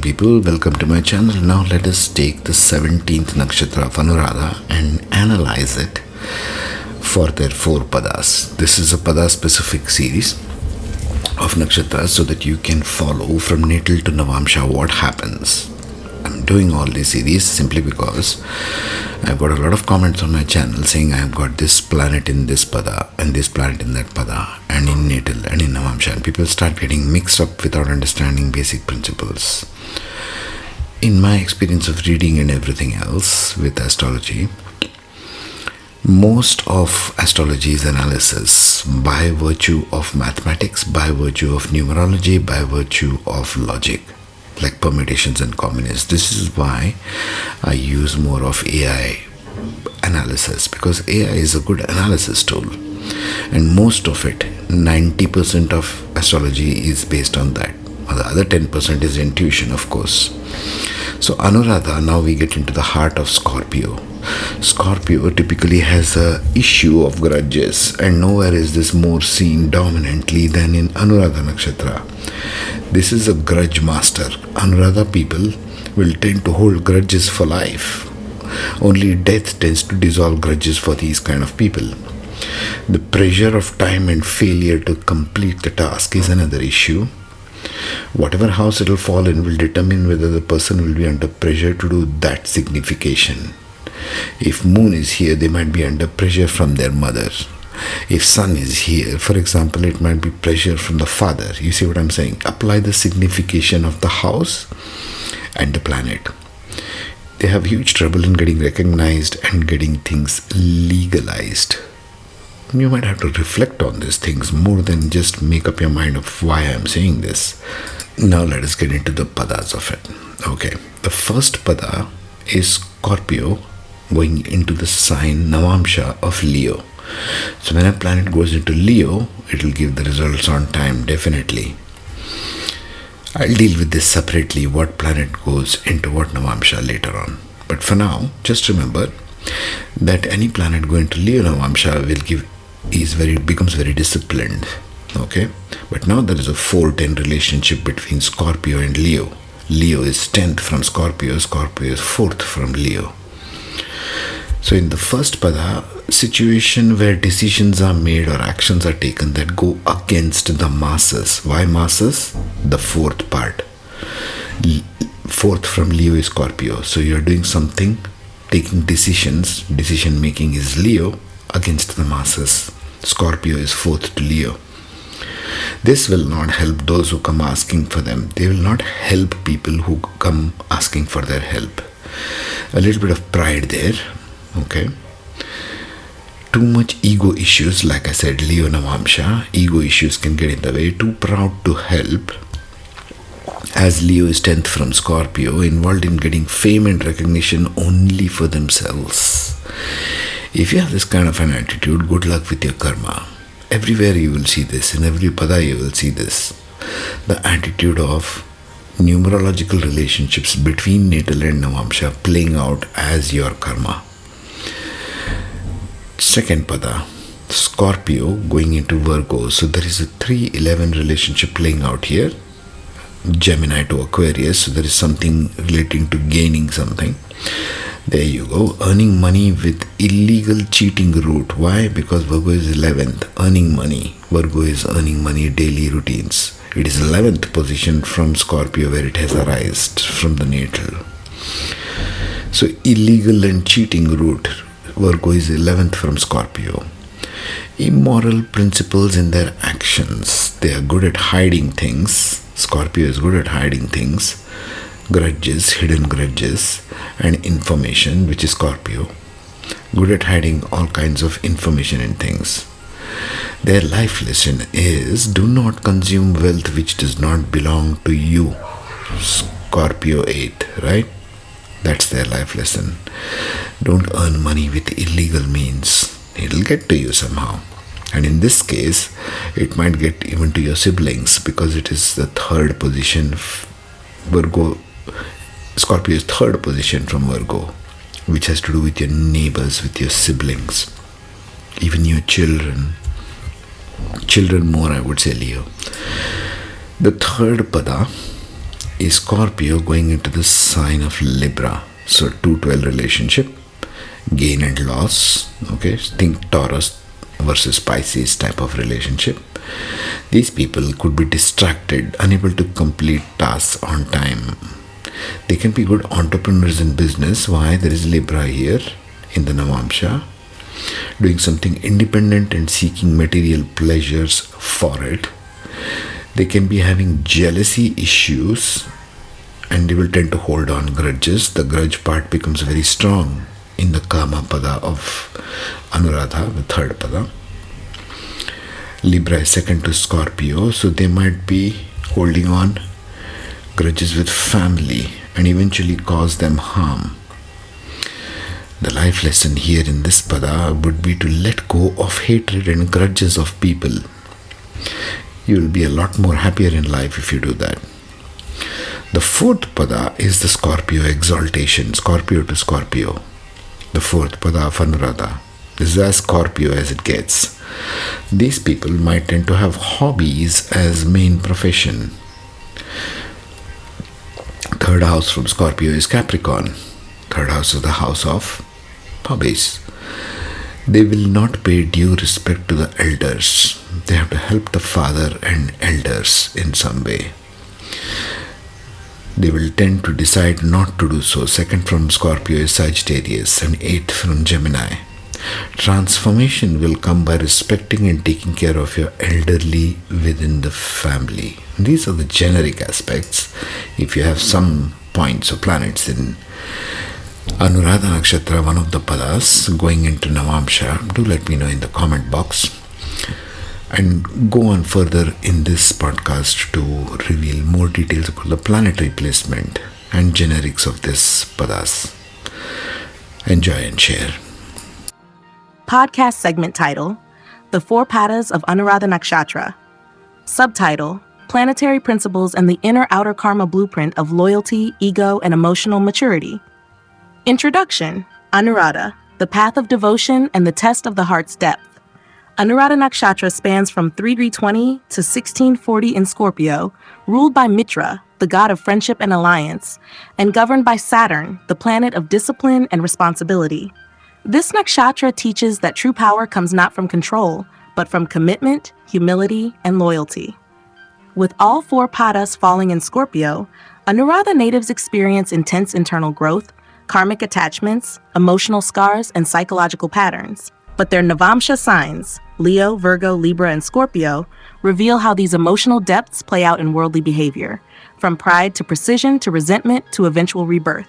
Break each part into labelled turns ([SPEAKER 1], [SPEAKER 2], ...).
[SPEAKER 1] people, welcome to my channel. Now let us take the 17th nakshatra of Anuradha and analyze it for their 4 padas. This is a pada specific series of nakshatras so that you can follow from natal to Navamsha what happens. I'm doing all these series simply because I've got a lot of comments on my channel saying I've got this planet in this pada and this planet in that pada and in natal and in Navamsha, and people start getting mixed up without understanding basic principles. In my experience of reading and everything else with astrology, most of astrology is analysis by virtue of mathematics, by virtue of numerology, by virtue of logic, like permutations and combinations. This is why I use more of AI analysis, because AI is a good analysis tool, and most of it, 90% of astrology is based on that. The other 10% is intuition, of course. So Anuradha, now we get into the heart of Scorpio. Scorpio typically has a issue of grudges, and nowhere is this more seen dominantly than in Anuradha Nakshatra. This is a grudge master. Anuradha people will tend to hold grudges for life. Only death tends to dissolve grudges for these kind of people. The pressure of time and failure to complete the task is another issue. Whatever house it will fall in will determine whether the person will be under pressure to do that signification. If moon is here, they might be under pressure from their mother. If sun is here, for example, it might be pressure from the father. You see what I'm saying? Apply the signification of the house and the planet. They have huge trouble in getting recognized and getting things legalized. You might have to reflect on these things more than just make up your mind of why I'm saying this. Now let us get into the padas of it. Okay, the first pada is Scorpio going into the sign Navamsha of Leo. So when a planet goes into Leo, it will give the results on time, definitely. I'll deal with this separately, what planet goes into what Navamsha later on. But for now, just remember that any planet going to Leo Navamsha becomes very disciplined. Okay? But now there is a 4-10 relationship between Scorpio and Leo. Leo is 10th from Scorpio, Scorpio is 4th from Leo. So in the first pada, situation where decisions are made or actions are taken that go against the masses. Why masses? The 4th part. 4th from Leo is Scorpio. So you're doing something, taking decisions. Decision making is Leo against the masses. Scorpio is 4th to Leo. This will not help those who come asking for them. They will not help people who come asking for their help. A little bit of pride there. Okay. Too much ego issues, like I said, Leo Navamsha, ego issues can get in the way. Too proud to help, as Leo is 10th from Scorpio, involved in getting fame and recognition only for themselves. If you have this kind of an attitude, good luck with your karma. Everywhere you will see this, in every pada you will see this. The attitude of numerological relationships between natal and Navamsha playing out as your karma. Second pada, Scorpio going into Virgo. So there is a 3-11 relationship playing out here. Gemini to Aquarius. So there is something relating to gaining something. There you go. Earning money with illegal cheating route. Why? Because Virgo is 11th. Earning money. Virgo is earning money, daily routines. It is 11th position from Scorpio where it has arisen from the natal. So illegal and cheating route. Virgo is 11th from Scorpio. Immoral principles in their actions. They are good at hiding things. Scorpio is good at hiding things. Grudges, hidden grudges, and information, which is Scorpio. Good at hiding all kinds of information and things. Their life lesson is, do not consume wealth which does not belong to you. Scorpio 8, right? That's their life lesson. Don't earn money with illegal means. It'll get to you somehow. And in this case, it might get even to your siblings, because it is the 3rd position. Scorpio is 3rd position from Virgo, which has to do with your neighbors, with your siblings, even your children. Children more, I would say, Leo. The third pada is Scorpio going into the sign of Libra. So 2-12 relationship, gain and loss. Okay, think Taurus versus Pisces type of relationship. These people could be distracted, unable to complete tasks on time. They can be good entrepreneurs in business. Why? There is Libra here in the Navamsha, doing something independent and seeking material pleasures for it. They can be having jealousy issues and they will tend to hold on grudges. The grudge part becomes very strong in the Karma Pada of Anuradha, the third Pada. Libra is second to Scorpio, so they might be holding on grudges with family and eventually cause them harm. The life lesson here in this Pada would be to let go of hatred and grudges of people. You will be a lot more happier in life if you do that. The fourth Pada is the Scorpio exaltation, Scorpio to Scorpio. The fourth Pada of Anuradha. This is as Scorpio as it gets. These people might tend to have hobbies as main profession. Third house from Scorpio is Capricorn. Third house is the house of hobbies. They will not pay due respect to the elders. They have to help the father and elders in some way. They will tend to decide not to do so. Second from Scorpio is Sagittarius and eighth from Gemini. Transformation will come by respecting and taking care of your elderly within the family. These are the generic aspects. If you have some points or planets in Anuradha Nakshatra, one of the Padas going into Navamsha, do let me know in the comment box. And go on further in this podcast to reveal more details about the planetary placement and generics of this Padas. Enjoy and share.
[SPEAKER 2] Podcast segment title, The Four Padas of Anuradha Nakshatra. Subtitle, Planetary Principles and the Inner-Outer Karma Blueprint of Loyalty, Ego, and Emotional Maturity. Introduction, Anuradha, the path of devotion and the test of the heart's depth. Anuradha Nakshatra spans from 3-20 to 1640 in Scorpio, ruled by Mitra, the god of friendship and alliance, and governed by Saturn, the planet of discipline and responsibility. This nakshatra teaches that true power comes not from control, but from commitment, humility, and loyalty. With all four padas falling in Scorpio, Anuradha natives experience intense internal growth, karmic attachments, emotional scars, and psychological patterns. But their Navamsha signs, Leo, Virgo, Libra, and Scorpio, reveal how these emotional depths play out in worldly behavior, from pride to precision to resentment to eventual rebirth.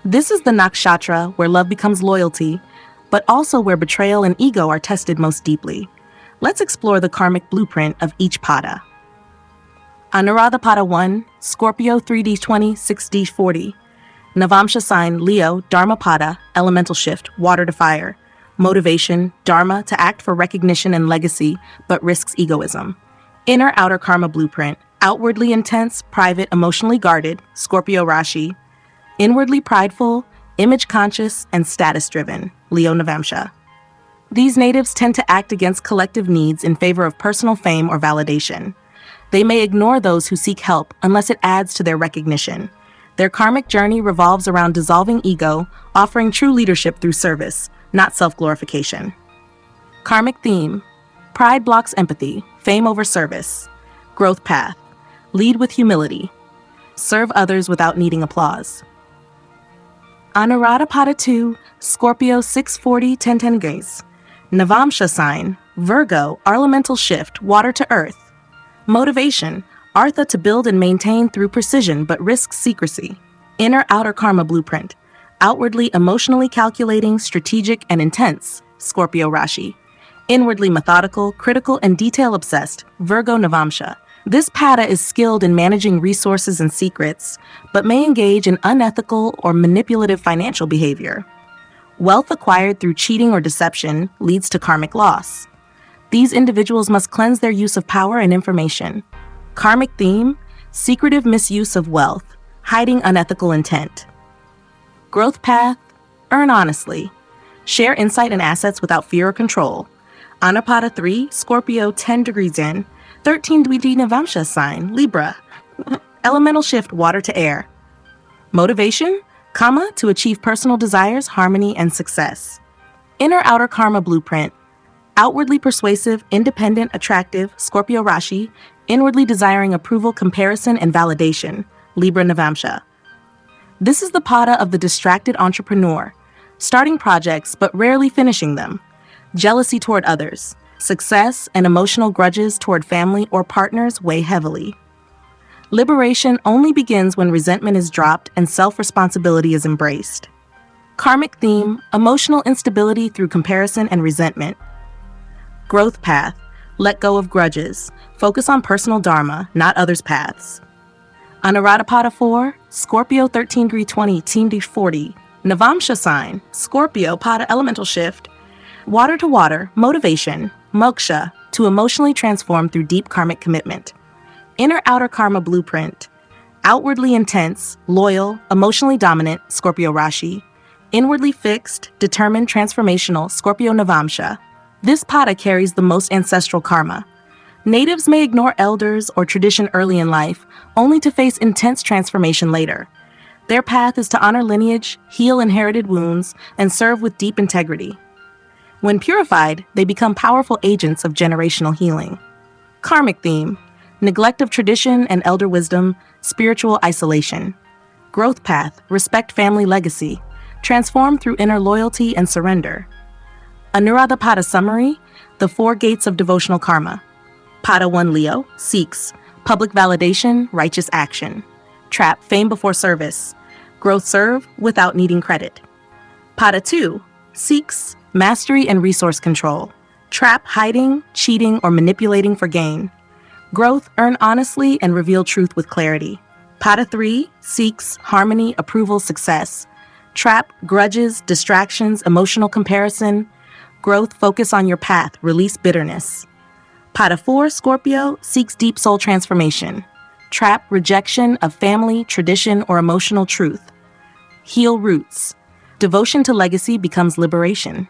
[SPEAKER 2] This is the nakshatra where love becomes loyalty, but also where betrayal and ego are tested most deeply. Let's explore the karmic blueprint of each pada. Anuradha Pada 1, Scorpio 3D20, 6D40. Navamsha sign Leo, Dharma Pada, elemental shift, water to fire. Motivation, Dharma, to act for recognition and legacy, but risks egoism. Inner-outer karma blueprint, outwardly intense, private, emotionally guarded, Scorpio Rashi. Inwardly prideful, image-conscious, and status-driven, Leo Navamsha. These natives tend to act against collective needs in favor of personal fame or validation. They may ignore those who seek help unless it adds to their recognition. Their karmic journey revolves around dissolving ego, offering true leadership through service, not self-glorification. Karmic theme, pride blocks empathy, fame over service. Growth path, lead with humility. Serve others without needing applause. Anuradha Pada 2, Scorpio 640, 1010 Grace. Navamsha sign, Virgo, elemental shift, water to earth. Motivation, Artha to build and maintain through precision but risks secrecy. Inner-outer karma blueprint, outwardly emotionally calculating, strategic, and intense, Scorpio Rashi. Inwardly methodical, critical, and detail-obsessed, Virgo Navamsha. This pada is skilled in managing resources and secrets, but may engage in unethical or manipulative financial behavior. Wealth acquired through cheating or deception leads to karmic loss. These individuals must cleanse their use of power and information. Karmic theme, secretive misuse of wealth, hiding unethical intent. Growth path, earn honestly. Share insight and assets without fear or control. Anupada 3, Scorpio 10 degrees in, 13 Dviti Navamsha sign, Libra. Elemental shift water to air. Motivation, to achieve personal desires, harmony, and success. Inner-outer karma blueprint. Outwardly persuasive, independent, attractive, Scorpio Rashi, inwardly desiring approval, comparison, and validation, Libra Navamsha. This is the pada of the distracted entrepreneur, starting projects but rarely finishing them. Jealousy toward others, success, and emotional grudges toward family or partners weigh heavily. Liberation only begins when resentment is dropped and self-responsibility is embraced. Karmic theme, emotional instability through comparison and resentment. Growth path, let go of grudges, focus on personal dharma, not others' paths. Anuradha Pada 4, Scorpio 13 degree 20, team D40. Navamsha sign, Scorpio Pada elemental shift. Water to water, motivation, moksha, to emotionally transform through deep karmic commitment. Inner-outer karma blueprint. Outwardly intense, loyal, emotionally dominant, Scorpio Rashi. Inwardly fixed, determined, transformational, Scorpio Navamsha. This pada carries the most ancestral karma. Natives may ignore elders or tradition early in life, only to face intense transformation later. Their path is to honor lineage, heal inherited wounds, and serve with deep integrity. When purified, they become powerful agents of generational healing. Karmic theme, neglect of tradition and elder wisdom, spiritual isolation. Growth path, respect family legacy, transform through inner loyalty and surrender. Anuradha Pada summary, the 4 gates of devotional karma. Pada 1 Leo, seeks, public validation, righteous action. Trap, fame before service, growth serve without needing credit. Pada 2, seeks, mastery and resource control. Trap, hiding, cheating, or manipulating for gain. Growth, earn honestly and reveal truth with clarity. Pada 3, seeks, harmony, approval, success. Trap, grudges, distractions, emotional comparison. Growth, focus on your path, release bitterness. Pada 4, Scorpio, seeks deep soul transformation. Trap, rejection of family, tradition, or emotional truth. Heal roots. Devotion to legacy becomes liberation.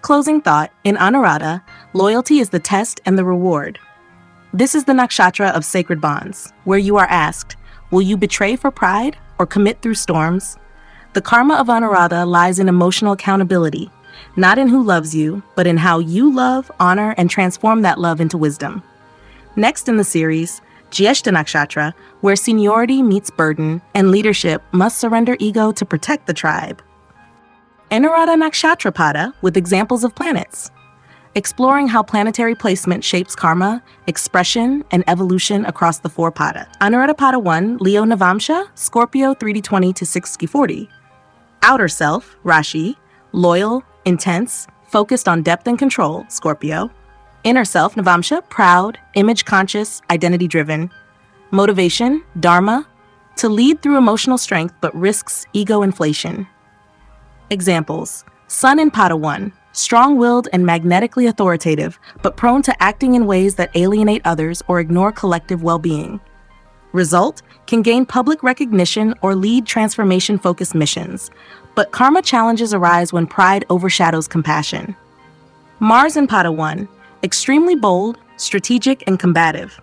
[SPEAKER 2] Closing thought, in Anuradha, loyalty is the test and the reward. This is the nakshatra of sacred bonds, where you are asked, will you betray for pride or commit through storms? The karma of Anuradha lies in emotional accountability, not in who loves you, but in how you love, honor, and transform that love into wisdom. Next in the series, Jyeshta Nakshatra, where seniority meets burden and leadership must surrender ego to protect the tribe. Anuradha Nakshatra Pada with examples of planets. Exploring how planetary placement shapes karma, expression, and evolution across the 4 pada. Anuradha Pada 1, Leo Navamsha, Scorpio 3D20 to 6D40. Outer self, Rashi, loyal, intense, focused on depth and control, Scorpio. Inner self, Navamsha, proud, image-conscious, identity-driven. Motivation, Dharma, to lead through emotional strength but risks ego inflation. Examples. Sun in Pada 1, strong-willed and magnetically authoritative, but prone to acting in ways that alienate others or ignore collective well-being. Result, can gain public recognition or lead transformation-focused missions, but karma challenges arise when pride overshadows compassion. Mars in Pada 1, extremely bold, strategic, and combative,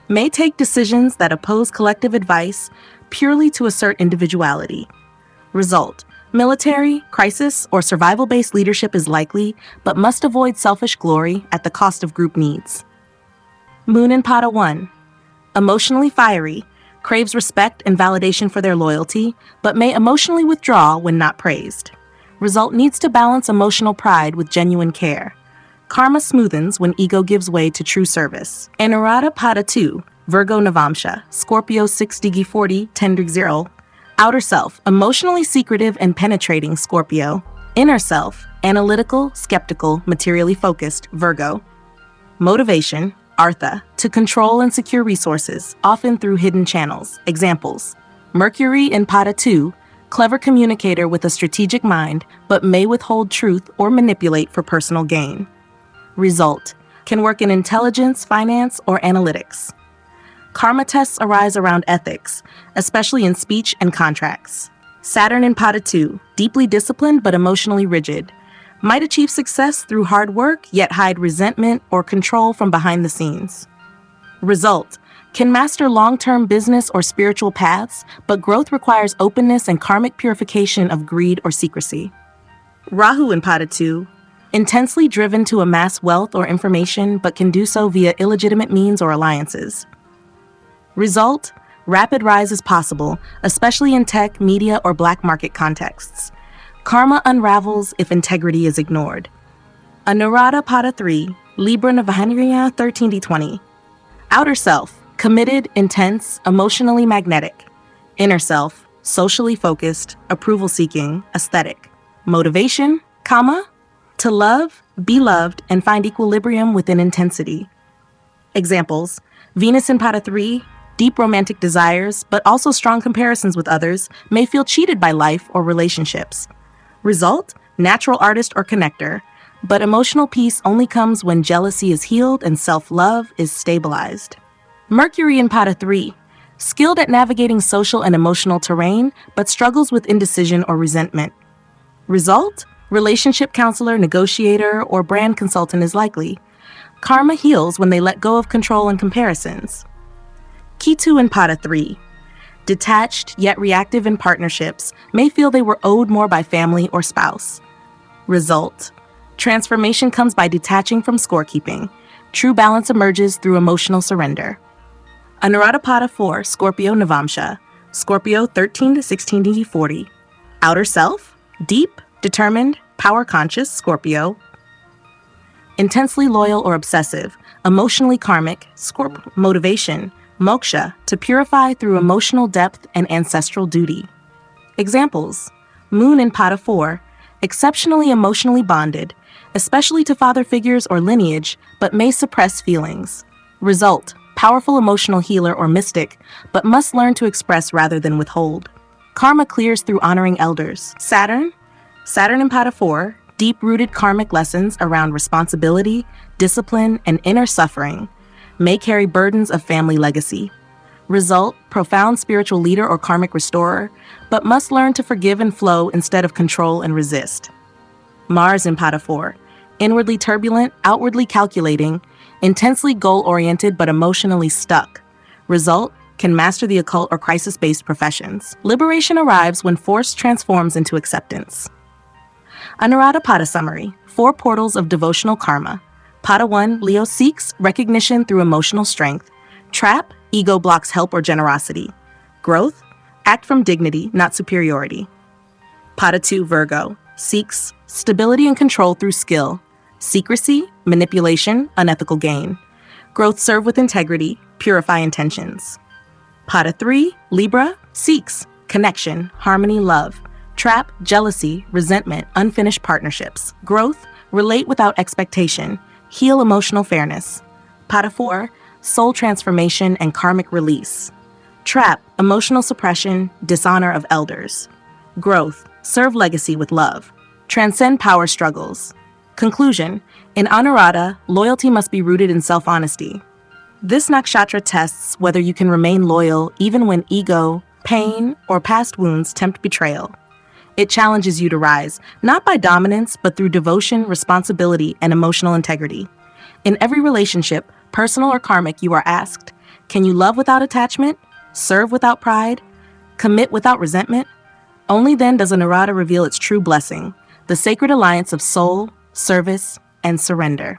[SPEAKER 2] may take decisions that oppose collective advice purely to assert individuality. Result, military, crisis, or survival-based leadership is likely, but must avoid selfish glory at the cost of group needs. Moon in Pada 1, emotionally fiery, craves respect and validation for their loyalty, but may emotionally withdraw when not praised. Result, needs to balance emotional pride with genuine care. Karma smoothens when ego gives way to true service. Anuradha Pada 2, Virgo Navamsha, Scorpio 6D40, 10-0. Outer self, emotionally secretive and penetrating, Scorpio. Inner self, analytical, skeptical, materially focused, Virgo. Motivation, Artha, to control and secure resources, often through hidden channels. Examples. Mercury in Pada 2, clever communicator with a strategic mind, but may withhold truth or manipulate for personal gain. Result, can work in intelligence, finance, or analytics. Karma tests arise around ethics, especially in speech and contracts. Saturn in Pada 2, deeply disciplined but emotionally rigid, might achieve success through hard work, yet hide resentment or control from behind the scenes. Result, Can master long-term business or spiritual paths, but growth requires openness and karmic purification of greed or secrecy. Rahu in Pada 2, intensely driven to amass wealth or information, but can do so via illegitimate means or alliances. Result: rapid rise is possible, especially in tech, media, or black market contexts. Karma unravels if integrity is ignored. Anuradha Pada 3, Libra Navamsha 13-20. Outer self: committed, intense, emotionally magnetic. Inner self: socially focused, approval-seeking, aesthetic. Motivation, to love, be loved, and find equilibrium within intensity. Examples: Venus in Pada 3, deep romantic desires, but also strong comparisons with others, may feel cheated by life or relationships. Result: natural artist or connector, but emotional peace only comes when jealousy is healed and self-love is stabilized. Mercury in Pada 3, skilled at navigating social and emotional terrain, but struggles with indecision or resentment. Result: relationship counselor, negotiator, or brand consultant is likely. Karma heals when they let go of control and comparisons. Ketu in Pada 3, detached yet reactive in partnerships, may feel they were owed more by family or spouse. Result: transformation comes by detaching from scorekeeping. True balance emerges through emotional surrender. Anuradha Pada 4, Scorpio Navamsha, Scorpio 13-16-40. Outer self: deep, determined, power-conscious Scorpio. Intensely loyal or obsessive, emotionally karmic, motivation, moksha, to purify through emotional depth and ancestral duty. Examples: Moon in Pada 4, exceptionally emotionally bonded, especially to father figures or lineage, but may suppress feelings. Result: powerful emotional healer or mystic, but must learn to express rather than withhold. Karma clears through honoring elders. Saturn in Pada 4, deep-rooted karmic lessons around responsibility, discipline, and inner suffering, may carry burdens of family legacy. Result: profound spiritual leader or karmic restorer, but must learn to forgive and flow instead of control and resist. Mars in Pada 4, inwardly turbulent, outwardly calculating, intensely goal-oriented but emotionally stuck. Result: can master the occult or crisis-based professions. Liberation arrives when force transforms into acceptance. Anuradha Pada summary: 4 portals of devotional karma. Pada 1, Leo seeks recognition through emotional strength. Trap: ego blocks help or generosity. Growth: act from dignity, not superiority. Pada 2, Virgo seeks stability and control through skill. Secrecy: manipulation, unethical gain. Growth: serve with integrity, purify intentions. Pada 3, Libra seeks connection, harmony, love. Trap: jealousy, resentment, unfinished partnerships. Growth: relate without expectation, heal emotional fairness. Pada 4, soul transformation and karmic release. Trap: emotional suppression, dishonor of elders. Growth: serve legacy with love. Transcend power struggles. Conclusion: in Anuradha, loyalty must be rooted in self-honesty. This nakshatra tests whether you can remain loyal even when ego, pain, or past wounds tempt betrayal. It challenges you to rise, not by dominance, but through devotion, responsibility, and emotional integrity. In every relationship, personal or karmic, you are asked, can you love without attachment, serve without pride, commit without resentment? Only then does Anuradha reveal its true blessing, the sacred alliance of soul, service, and surrender.